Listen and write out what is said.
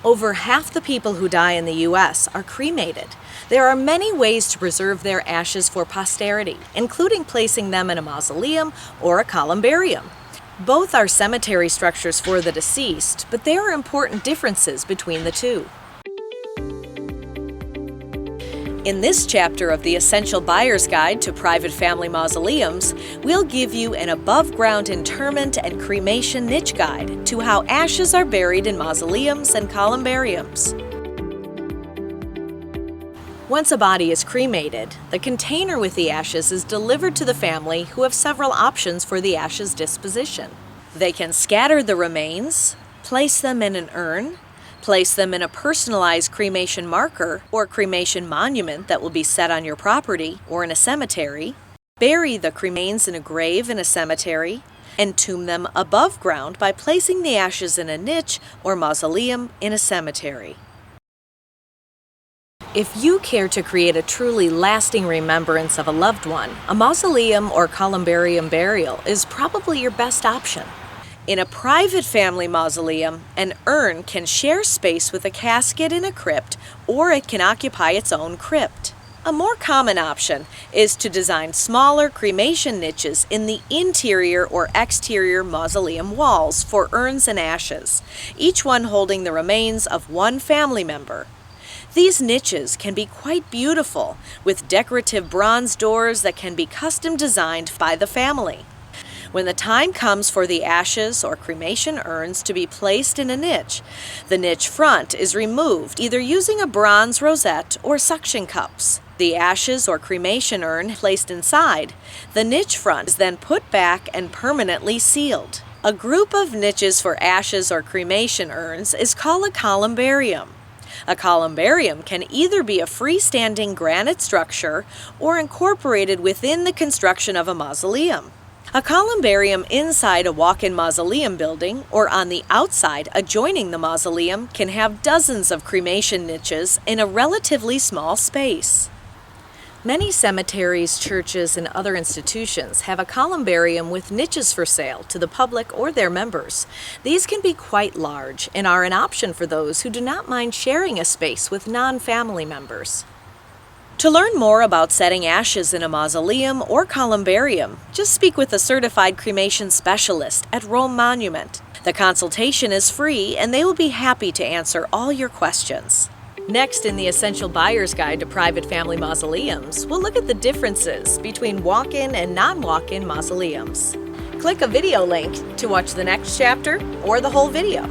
Over half the people who die in the U.S. are cremated. There are many ways to preserve their ashes for posterity, including placing them in a mausoleum or a columbarium. Both are cemetery structures for the deceased, but there are important differences between the two. In this chapter of the Essential Buyer's Guide to Private Family Mausoleums, we'll give you an above-ground interment and cremation niche guide to how ashes are buried in mausoleums and columbariums. Once a body is cremated, the container with the ashes is delivered to the family, who have several options for the ashes disposition. They can scatter the remains, place them in an urn, place them in a personalized cremation marker or cremation monument that will be set on your property or in a cemetery, bury the cremains in a grave in a cemetery, entomb them above ground by placing the ashes in a niche or mausoleum in a cemetery. If you care to create a truly lasting remembrance of a loved one, a mausoleum or columbarium burial is probably your best option. In a private family mausoleum, an urn can share space with a casket in a crypt, or it can occupy its own crypt. A more common option is to design smaller cremation niches in the interior or exterior mausoleum walls for urns and ashes, each one holding the remains of one family member. These niches can be quite beautiful, with decorative bronze doors that can be custom designed by the family. When the time comes for the ashes or cremation urns to be placed in a niche, the niche front is removed either using a bronze rosette or suction cups. The ashes or cremation urn placed inside, the niche front is then put back and permanently sealed. A group of niches for ashes or cremation urns is called a columbarium. A columbarium can either be a freestanding granite structure or incorporated within the construction of a mausoleum. A columbarium inside a walk-in mausoleum building or on the outside adjoining the mausoleum can have dozens of cremation niches in a relatively small space. Many cemeteries, churches, and other institutions have a columbarium with niches for sale to the public or their members. These can be quite large and are an option for those who do not mind sharing a space with non-family members. To learn more about setting ashes in a mausoleum or columbarium, just speak with a certified cremation specialist at Rome Monument. The consultation is free and they will be happy to answer all your questions. Next, in the Essential Buyer's Guide to Private Family Mausoleums, we'll look at the differences between walk-in and non-walk-in mausoleums. Click a video link to watch the next chapter or the whole video.